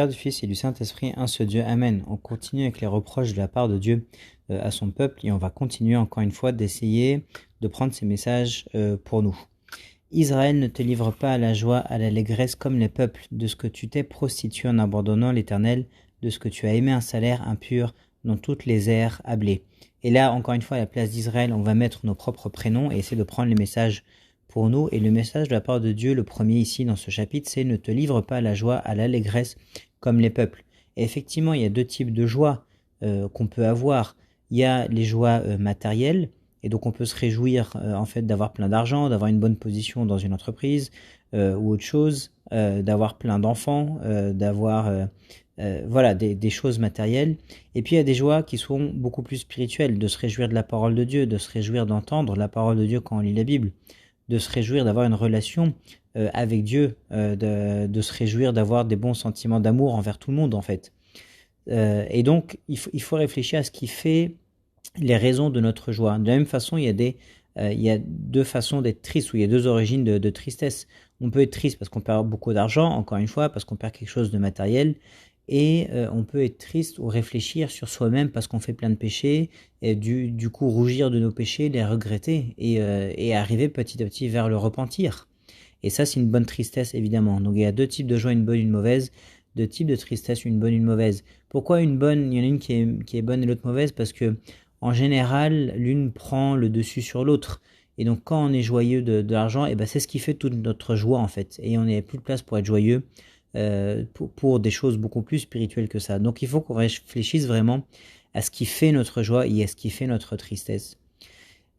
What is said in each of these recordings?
Père, du Fils et du Saint-Esprit, un seul Dieu. Amen. On continue avec les reproches de la part de Dieu à son peuple et on va continuer encore une fois d'essayer de prendre ces messages pour nous. Israël, ne te livre pas à la joie, à l'allégresse comme les peuples, de ce que tu t'es prostitué en abandonnant l'Éternel, de ce que tu as aimé un salaire impur dans toutes les aires à blé. Et là, encore une fois, à la place d'Israël, on va mettre nos propres prénoms et essayer de prendre les messages pour nous. Et le message de la part de Dieu, le premier ici dans ce chapitre, c'est « Ne te livre pas à la joie, à l'allégresse comme les peuples ». Et effectivement, il y a deux types de joie qu'on peut avoir. Il y a les joies matérielles, et donc on peut se réjouir en fait d'avoir plein d'argent, d'avoir une bonne position dans une entreprise ou autre chose, d'avoir plein d'enfants, d'avoir voilà des choses matérielles. Et puis il y a des joies qui sont beaucoup plus spirituelles, de se réjouir de la parole de Dieu, de se réjouir d'entendre la parole de Dieu quand on lit la Bible, de se réjouir d'avoir une relation avec Dieu, de se réjouir d'avoir des bons sentiments d'amour envers tout le monde en fait. Et donc il faut réfléchir à ce qui fait les raisons de notre joie. De la même façon, il y a deux façons d'être triste, ou il y a deux origines de tristesse. On peut être triste parce qu'on perd beaucoup d'argent, encore une fois, parce qu'on perd quelque chose de matériel, et on peut être triste ou réfléchir sur soi-même parce qu'on fait plein de péchés, et du coup rougir de nos péchés, les regretter, et arriver petit à petit vers le repentir. Et ça, c'est une bonne tristesse, évidemment. Donc il y a deux types de joie, une bonne et une mauvaise, deux types de tristesse, une bonne et une mauvaise. Pourquoi une bonne? Il y en a une qui est bonne et l'autre mauvaise, parce que en général, l'une prend le dessus sur l'autre. Et donc, quand on est joyeux de l'argent, et ben c'est ce qui fait toute notre joie, en fait. Et on n'a plus de place pour être joyeux pour des choses beaucoup plus spirituelles que ça. Donc, il faut qu'on réfléchisse vraiment à ce qui fait notre joie et à ce qui fait notre tristesse.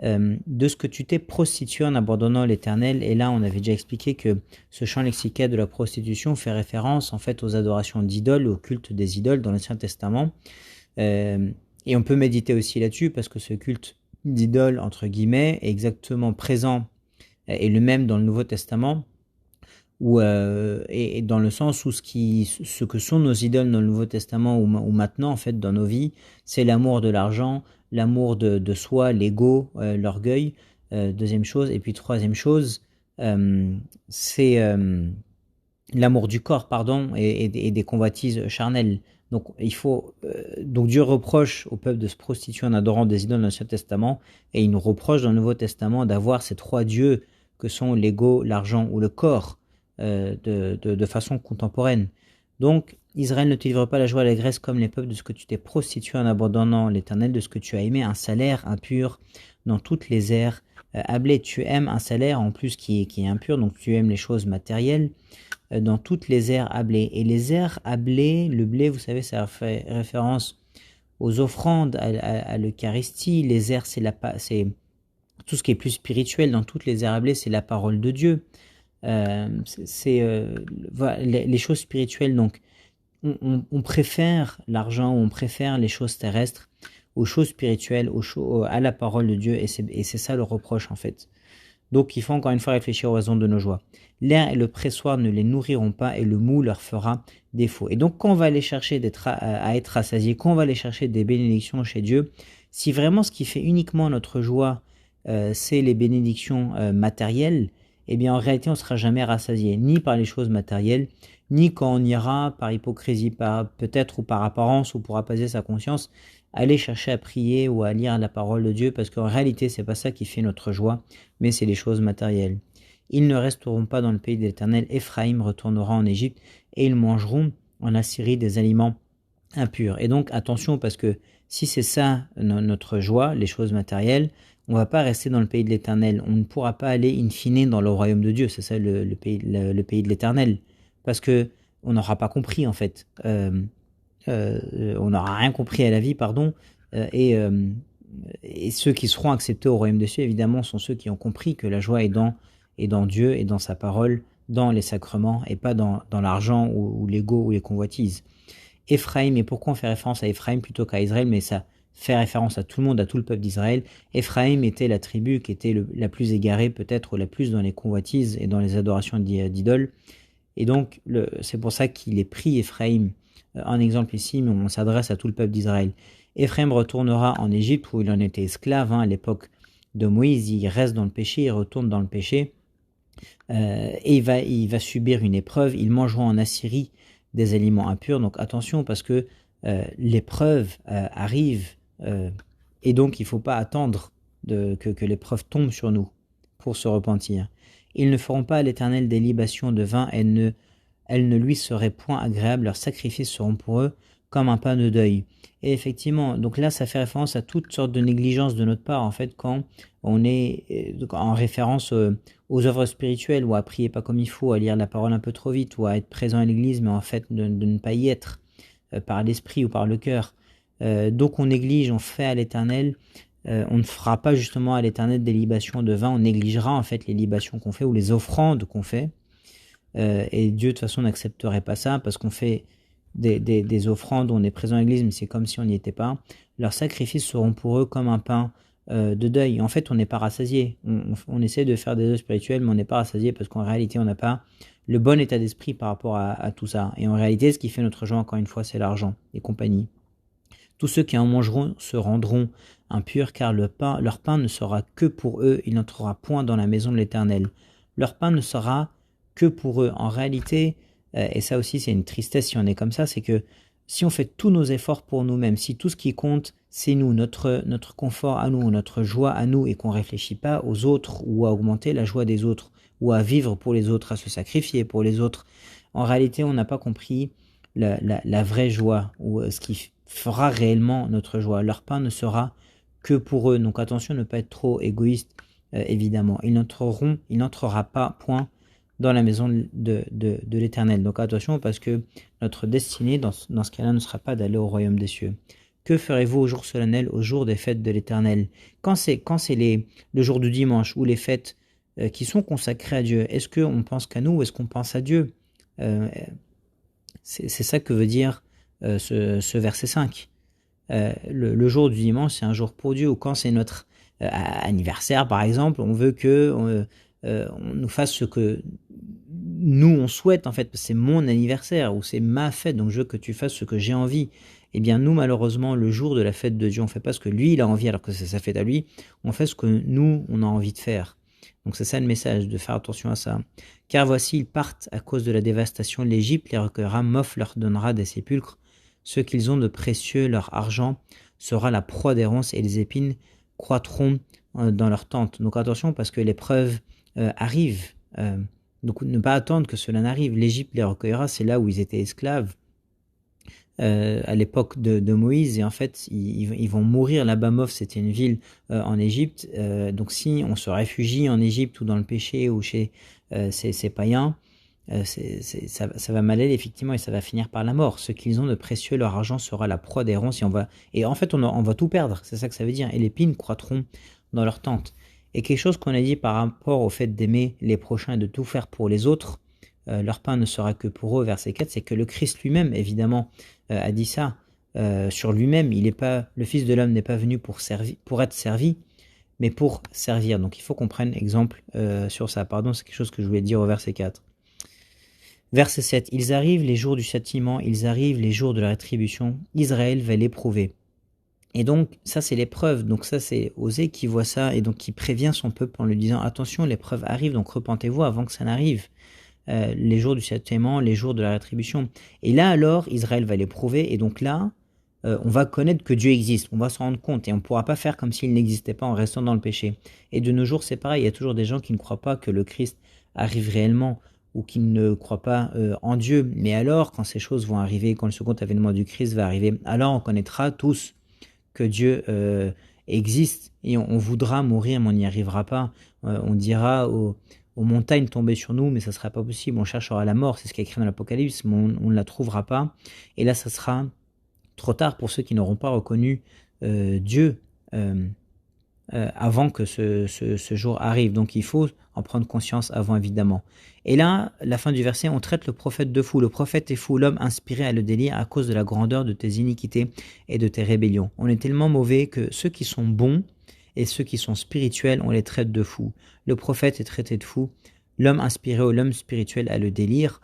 De ce que tu t'es prostitué en abandonnant l'Éternel. Et là, on avait déjà expliqué que ce champ lexical de la prostitution fait référence, en fait, aux adorations d'idoles, au culte des idoles dans l'Ancien Testament. Et on peut méditer aussi là-dessus parce que ce culte d'idole, entre guillemets, est exactement présent et le même dans le Nouveau Testament, et dans le sens où ce que sont nos idoles dans le Nouveau Testament ou maintenant, en fait, dans nos vies, c'est l'amour de l'argent, l'amour de soi, l'ego, l'orgueil, deuxième chose. Et puis troisième chose, c'est l'amour du corps, pardon, et des convoitises charnelles. Donc, donc Dieu reproche au peuple de se prostituer en adorant des idoles dans l'Ancien Testament, et il nous reproche dans le Nouveau Testament d'avoir ces trois dieux que sont l'ego, l'argent ou le corps de façon contemporaine. Donc, Israël, ne te livre pas la joie à l'allégresse comme les peuples, de ce que tu t'es prostitué en abandonnant l'Éternel, de ce que tu as aimé un salaire impur dans toutes les aires à blé. Tu aimes un salaire en plus qui est impur, donc tu aimes les choses matérielles dans toutes les aires à blé. Et les aires à blé, le blé, vous savez, ça fait référence aux offrandes, à l'Eucharistie. Les aires, c'est tout ce qui est plus spirituel. Dans toutes les aires à blé, c'est la parole de Dieu. Voilà, les choses spirituelles. Donc, on préfère l'argent, on préfère les choses terrestres aux choses spirituelles, à la parole de Dieu. Et c'est ça le reproche, en fait. Donc, il faut encore une fois réfléchir aux raisons de nos joies. L'air et le pressoir ne les nourriront pas et le mou leur fera défaut. Et donc, quand on va aller chercher à être rassasié, quand on va aller chercher des bénédictions chez Dieu, si vraiment ce qui fait uniquement notre joie, c'est les bénédictions matérielles, eh bien, en réalité, on ne sera jamais rassasié, ni par les choses matérielles, ni quand on ira par hypocrisie, peut-être ou par apparence ou pour apaiser sa conscience, aller chercher à prier ou à lire la parole de Dieu, parce qu'en réalité, c'est pas ça qui fait notre joie, mais c'est les choses matérielles. Ils ne resteront pas dans le pays de l'Éternel. Éphraïm retournera en Égypte et ils mangeront en Assyrie des aliments impurs. Et donc, attention, parce que si c'est ça notre joie, les choses matérielles, on ne va pas rester dans le pays de l'Éternel. On ne pourra pas aller in fine dans le royaume de Dieu. C'est ça le pays de l'Éternel. Parce que on n'aura pas compris, en fait. On n'aura rien compris à la vie, pardon. Et ceux qui seront acceptés au royaume de Dieu, évidemment, sont ceux qui ont compris que la joie est dans Dieu et dans sa parole, dans les sacrements, et pas dans l'argent ou l'ego ou les convoitises. Éphraïm, et pourquoi on fait référence à Éphraïm plutôt qu'à Israël, mais ça fait référence à tout le monde, à tout le peuple d'Israël. Éphraïm était la tribu qui était la plus égarée, peut-être la plus dans les convoitises et dans les adorations d'idoles. Et donc, c'est pour ça qu'il est pris, Éphraïm, en exemple ici, mais on s'adresse à tout le peuple d'Israël. Éphraïm retournera en Égypte, où il en était esclave, à l'époque de Moïse. Il reste dans le péché, il retourne dans le péché, et il va subir une épreuve. Ils mangeront en Assyrie des aliments impurs. Donc attention, parce que l'épreuve arrive, et donc il ne faut pas attendre que l'épreuve tombe sur nous pour se repentir. Ils ne feront pas à l'Éternel des libations de vin, elles ne lui seraient point agréables, leurs sacrifices seront pour eux comme un pain de deuil. Et effectivement, donc là, ça fait référence à toutes sortes de négligences de notre part, en fait, quand on est en référence aux œuvres spirituelles, ou à prier pas comme il faut, à lire la parole un peu trop vite, ou à être présent à l'église, mais en fait de ne pas y être, par l'esprit ou par le cœur. Donc on néglige, on fait à l'Éternel, on ne fera pas justement à l'Éternel des libations de vin, on négligera en fait les libations qu'on fait, ou les offrandes qu'on fait, et Dieu de toute façon n'accepterait pas ça, parce qu'on fait des offrandes, on est présent à l'église, mais c'est comme si on n'y était pas. Leurs sacrifices seront pour eux comme un pain de deuil. En fait, on n'est pas rassasié. On essaie de faire des œuvres spirituelles, mais on n'est pas rassasié, parce qu'en réalité, on n'a pas le bon état d'esprit par rapport à tout ça. Et en réalité, ce qui fait notre joie, encore une fois, c'est l'argent et compagnie. Tous ceux qui en mangeront se rendront impurs, car leur pain ne sera que pour eux, il n'entrera point dans la maison de l'Éternel. Leur pain ne sera que pour eux. En réalité, et ça aussi c'est une tristesse si on est comme ça, c'est que si on fait tous nos efforts pour nous-mêmes, si tout ce qui compte c'est nous, notre confort à nous, notre joie à nous, et qu'on ne réfléchit pas aux autres, ou à augmenter la joie des autres, ou à vivre pour les autres, à se sacrifier pour les autres, en réalité on n'a pas compris la vraie joie, ou ce qui fera réellement notre joie. Leur pain ne sera que pour eux. Donc attention, ne pas être trop égoïste, évidemment. Il n'entrera pas point dans la maison de l'Éternel. Donc attention, parce que notre destinée dans ce cas-là ne sera pas d'aller au royaume des cieux. Que ferez-vous au jour solennel, au jour des fêtes de l'Éternel? Quand c'est le jour du dimanche, ou les fêtes qui sont consacrées à Dieu, est-ce qu'on pense qu'à nous, ou est-ce qu'on pense à Dieu? C'est ça que veut dire ce verset 5. Le jour du dimanche, c'est un jour pour Dieu. Ou quand c'est notre anniversaire, par exemple, on veut que on nous fasse ce que nous on souhaite, en fait. C'est mon anniversaire, ou c'est ma fête, donc je veux que tu fasses ce que j'ai envie. Eh bien nous, malheureusement, le jour de la fête de Dieu, on fait pas ce que lui il a envie, alors que c'est sa fête à lui. On fait ce que nous on a envie de faire. Donc c'est ça le message, de faire attention à ça. Car voici, ils partent à cause de la dévastation de l'Égypte, les recueillera, Moph leur donnera des sépulcres. Ce qu'ils ont de précieux, leur argent, sera la proie des ronces, et les épines croîtront dans leurs tentes. Donc attention, parce que l'épreuve arrive. Donc ne pas attendre que cela n'arrive. L'Égypte les recueillera, c'est là où ils étaient esclaves à l'époque de Moïse, et en fait ils vont mourir. Là-bas, Moph, c'était une ville en Égypte, donc si on se réfugie en Égypte, ou dans le péché, ou chez ces païens, ça va mal aller, effectivement, et ça va finir par la mort. Ce qu'ils ont de précieux, leur argent sera la proie des ronces, et en fait on va tout perdre, c'est ça que ça veut dire, et les épines croîtront dans leurs tentes. Et quelque chose qu'on a dit par rapport au fait d'aimer les prochains et de tout faire pour les autres, leur pain ne sera que pour eux, verset 4, c'est que le Christ lui-même, évidemment, a dit ça sur lui-même. Le Fils de l'homme n'est pas venu pour être servi, mais pour servir. Donc il faut qu'on prenne exemple sur ça. Pardon, c'est quelque chose que je voulais dire au verset 4. Verset 7, ils arrivent les jours du châtiment, ils arrivent les jours de la rétribution, Israël va l'éprouver. Et donc ça c'est l'épreuve, donc ça c'est Osée qui voit ça, et donc qui prévient son peuple en lui disant attention, l'épreuve arrive, donc repentez-vous avant que ça n'arrive. Les jours du châtiment, les jours de la rétribution. Et là alors, Israël va l'éprouver, et donc là, on va connaître que Dieu existe, on va se rendre compte, et on ne pourra pas faire comme s'il n'existait pas en restant dans le péché. Et de nos jours, c'est pareil, il y a toujours des gens qui ne croient pas que le Christ arrive réellement, ou qui ne croient pas en Dieu. Mais alors, quand ces choses vont arriver, quand le second avènement du Christ va arriver, alors on connaîtra tous que Dieu existe, et on voudra mourir, mais on n'y arrivera pas. On dira aux montagnes tomber sur nous, mais ça ne sera pas possible. On cherchera la mort, c'est ce qui est écrit dans l'Apocalypse, mais on ne la trouvera pas. Et là, ça sera trop tard pour ceux qui n'auront pas reconnu Dieu avant que ce jour arrive. Donc il faut en prendre conscience avant, évidemment. Et là, la fin du verset, on traite le prophète de fou. Le prophète est fou, l'homme inspiré à le délire à cause de la grandeur de tes iniquités et de tes rébellions. On est tellement mauvais que ceux qui sont bons et ceux qui sont spirituels, on les traite de fous. Le prophète est traité de fou, l'homme inspiré ou l'homme spirituel a le délire.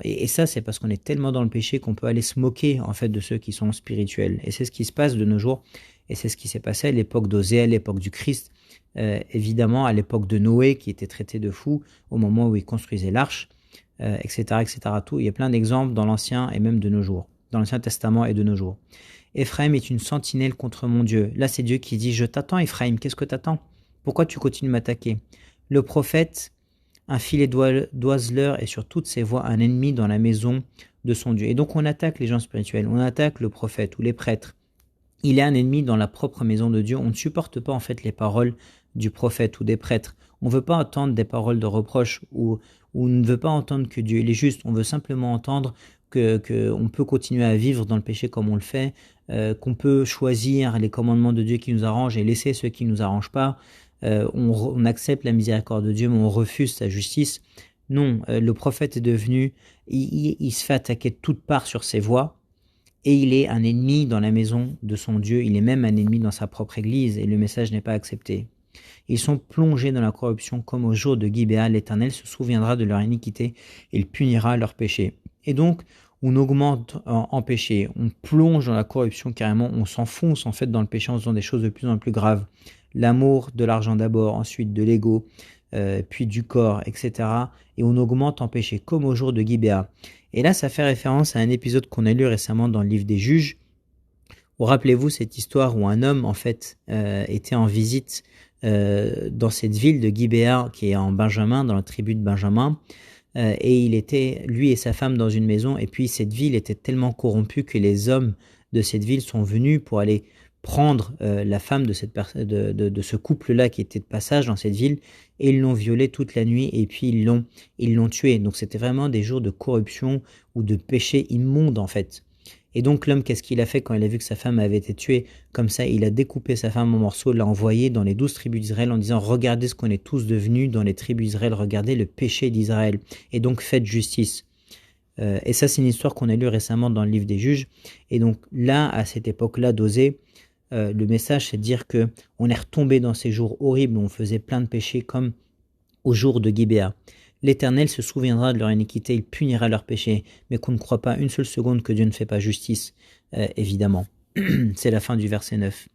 Et ça, c'est parce qu'on est tellement dans le péché qu'on peut aller se moquer en fait de ceux qui sont spirituels. Et c'est ce qui se passe de nos jours, et c'est ce qui s'est passé à l'époque d'Osée, à l'époque du Christ, évidemment à l'époque de Noé qui était traité de fou au moment où il construisait l'arche. etc., etc. Tout. Il y a plein d'exemples dans l'Ancien et même de nos jours, dans l'Ancien Testament et de nos jours. Éphraïm est une sentinelle contre mon Dieu. Là, c'est Dieu qui dit, je t'attends, Éphraïm, qu'est-ce que t'attends? Pourquoi tu continues de m'attaquer? Le prophète, un filet d'oiseleur et sur toutes ses voies un ennemi dans la maison de son Dieu. Et donc on attaque les gens spirituels, on attaque le prophète ou les prêtres. Il est un ennemi dans la propre maison de Dieu. On ne supporte pas en fait les paroles du prophète ou des prêtres. On ne veut pas entendre des paroles de reproche ou on ne veut pas entendre que Dieu est juste. On veut simplement entendre qu'on peut continuer à vivre dans le péché comme on le fait, qu'on peut choisir les commandements de Dieu qui nous arrangent et laisser ceux qui ne nous arrangent pas. On accepte la miséricorde de Dieu, mais on refuse sa justice. Non, le prophète est devenu, il se fait attaquer de toutes parts sur ses voies, et il est un ennemi dans la maison de son Dieu, il est même un ennemi dans sa propre église, et le message n'est pas accepté. Ils sont plongés dans la corruption comme au jour de Gibéa, l'Éternel se souviendra de leur iniquité, et il punira leur péché. Et donc, on augmente en péché, on plonge dans la corruption carrément, on s'enfonce en fait dans le péché en faisant des choses de plus en plus graves. L'amour de l'argent d'abord, ensuite de l'ego, puis du corps, etc. Et on augmente en péché, comme au jour de Gibéa. Et là, ça fait référence à un épisode qu'on a lu récemment dans le livre des Juges, où rappelez-vous cette histoire où un homme, en fait, était en visite dans cette ville de Gibéa, qui est en Benjamin, dans la tribu de Benjamin, et il était, lui et sa femme, dans une maison, et puis cette ville était tellement corrompue que les hommes de cette ville sont venus pour aller prendre la femme de ce couple-là qui était de passage dans cette ville, et ils l'ont violée toute la nuit, et puis ils l'ont tuée. Donc c'était vraiment des jours de corruption ou de péché immonde en fait. Et donc l'homme, qu'est-ce qu'il a fait quand il a vu que sa femme avait été tuée? Comme ça, il a découpé sa femme en morceaux, l'a envoyée dans les 12 tribus d'Israël en disant « Regardez ce qu'on est tous devenus dans les tribus d'Israël, regardez le péché d'Israël, et donc faites justice. » Et ça, c'est une histoire qu'on a lue récemment dans le livre des Juges. Et donc là, à cette époque-là d'Osée, le message, c'est de dire que on est retombé dans ces jours horribles où on faisait plein de péchés comme au jour de Gibéa. L'Éternel se souviendra de leur iniquité, il punira leurs péchés, mais qu'on ne croit pas une seule seconde que Dieu ne fait pas justice, évidemment. C'est la fin du verset 9.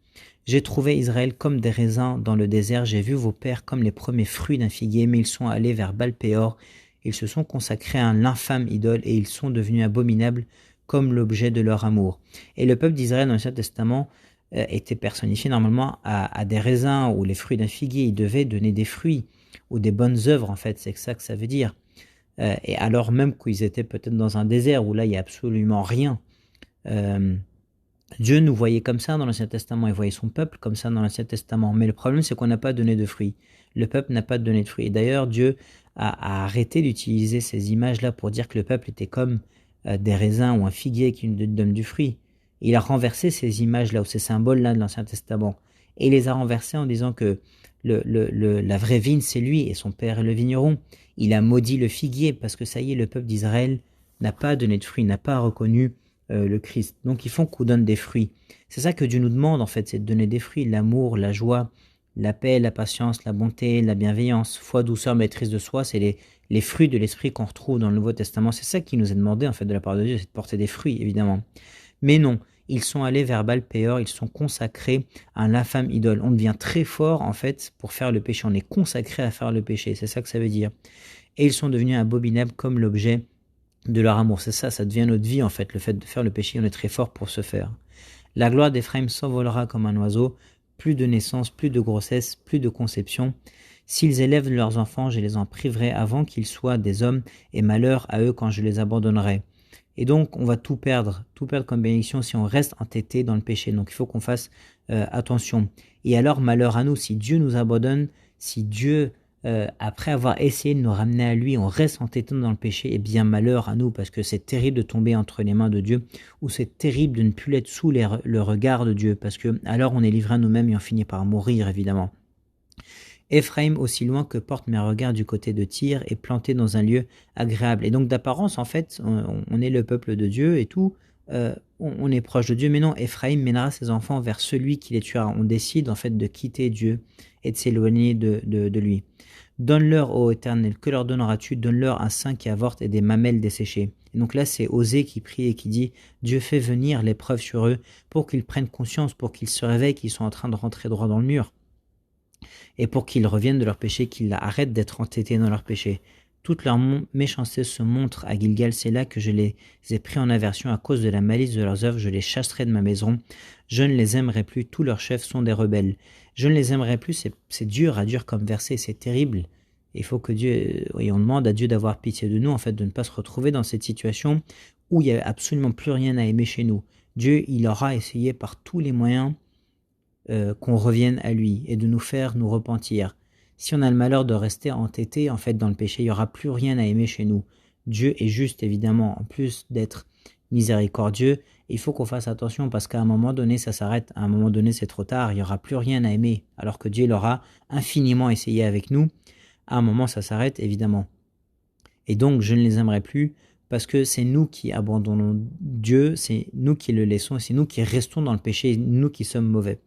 J'ai trouvé Israël comme des raisins dans le désert, j'ai vu vos pères comme les premiers fruits d'un figuier, mais ils sont allés vers Baal-Péor, ils se sont consacrés à l'infâme idole et ils sont devenus abominables comme l'objet de leur amour. Et le peuple d'Israël dans l'Ancien Testament était personnifié normalement à des raisins ou les fruits d'un figuier, ils devaient donner des fruits ou des bonnes œuvres en fait, c'est ça que ça veut dire. Et alors même qu'ils étaient peut-être dans un désert où là il n'y a absolument rien, Dieu nous voyait comme ça dans l'Ancien Testament, il voyait son peuple comme ça dans l'Ancien Testament, mais le problème c'est qu'on n'a pas donné de fruits, le peuple n'a pas donné de fruits, et d'ailleurs Dieu a arrêté d'utiliser ces images-là pour dire que le peuple était comme des raisins ou un figuier qui nous donne du fruit. Il a renversé ces images-là ou ces symboles-là de l'Ancien Testament, et il les a renversés en disant que la vraie vigne, c'est lui et son père est le vigneron. Il a maudit le figuier parce que ça y est, le peuple d'Israël n'a pas donné de fruits, n'a pas reconnu le Christ. Donc il faut qu'on donne des fruits. C'est ça que Dieu nous demande en fait, c'est de donner des fruits, l'amour, la joie, la paix, la patience, la bonté, la bienveillance, foi, douceur, maîtrise de soi. C'est les fruits de l'esprit qu'on retrouve dans le Nouveau Testament. C'est ça qui nous est demandé en fait de la part de Dieu, c'est de porter des fruits évidemment. Mais non, ils sont allés vers Baal-Péor, ils sont consacrés à l'infâme idole. On devient très fort en fait pour faire le péché, on est consacré à faire le péché, c'est ça que ça veut dire. Et ils sont devenus abominables comme l'objet de leur amour, c'est ça, ça devient notre vie en fait, le fait de faire le péché, on est très fort pour se faire. La gloire d'Éphraïm s'envolera comme un oiseau, plus de naissance, plus de grossesse, plus de conception. S'ils élèvent leurs enfants, je les en priverai avant qu'ils soient des hommes, et malheur à eux quand je les abandonnerai. Et donc, on va tout perdre comme bénédiction si on reste entêté dans le péché. Donc, il faut qu'on fasse attention. Et alors, malheur à nous, si Dieu nous abandonne, si Dieu, après avoir essayé de nous ramener à lui, on reste entêté dans le péché, eh bien, malheur à nous, parce que c'est terrible de tomber entre les mains de Dieu, ou c'est terrible de ne plus être sous le regard de Dieu, parce que alors on est livré à nous-mêmes et on finit par mourir, évidemment. Éphraïm, aussi loin que portent mes regards du côté de Tyr, est planté dans un lieu agréable. Et donc d'apparence, en fait, on est le peuple de Dieu et tout, on est proche de Dieu, mais non, Éphraïm mènera ses enfants vers celui qui les tuera. On décide en fait de quitter Dieu et de s'éloigner de lui. Donne-leur, ô Éternel, que leur donneras-tu? Donne-leur un sein qui avorte et des mamelles desséchées. Et donc là, c'est Osée qui prie et qui dit « Dieu fait venir l'épreuve sur eux pour qu'ils prennent conscience, pour qu'ils se réveillent, qu'ils sont en train de rentrer droit dans le mur. Et pour qu'ils reviennent de leur péché, qu'ils arrêtent d'être entêtés dans leur péché. » Toute leur méchanceté se montre à Gilgal, c'est là que je les ai pris en aversion à cause de la malice de leurs œuvres, je les chasserai de ma maison, je ne les aimerai plus, tous leurs chefs sont des rebelles. Je ne les aimerai plus, c'est dur à dire comme verset, c'est terrible. Il faut que Dieu, et on demande à Dieu d'avoir pitié de nous, en fait, de ne pas se retrouver dans cette situation où il n'y a absolument plus rien à aimer chez nous. Dieu, il aura essayé par tous les moyens qu'on revienne à lui et de nous faire nous repentir. Si on a le malheur de rester entêté en fait dans le péché, il n'y aura plus rien à aimer chez nous. Dieu est juste évidemment, en plus d'être miséricordieux, il faut qu'on fasse attention parce qu'à un moment donné ça s'arrête, à un moment donné c'est trop tard, il n'y aura plus rien à aimer, alors que Dieu l'aura infiniment essayé avec nous, à un moment ça s'arrête évidemment. Et donc je ne les aimerai plus parce que c'est nous qui abandonnons Dieu, c'est nous qui le laissons, c'est nous qui restons dans le péché, nous qui sommes mauvais.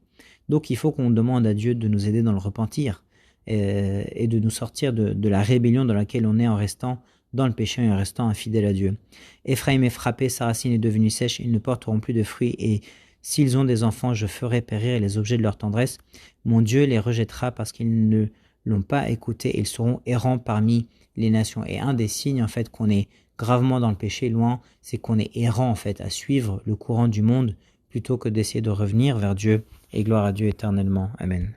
Donc il faut qu'on demande à Dieu de nous aider dans le repentir et de nous sortir de la rébellion dans laquelle on est en restant dans le péché et en restant infidèle à Dieu. Éphraïm est frappé, sa racine est devenue sèche, ils ne porteront plus de fruits et s'ils ont des enfants, je ferai périr les objets de leur tendresse. Mon Dieu les rejettera parce qu'ils ne l'ont pas écouté, ils seront errants parmi les nations. Et un des signes en fait qu'on est gravement dans le péché, loin, c'est qu'on est errant en fait à suivre le courant du monde plutôt que d'essayer de revenir vers Dieu. Et gloire à Dieu éternellement. Amen.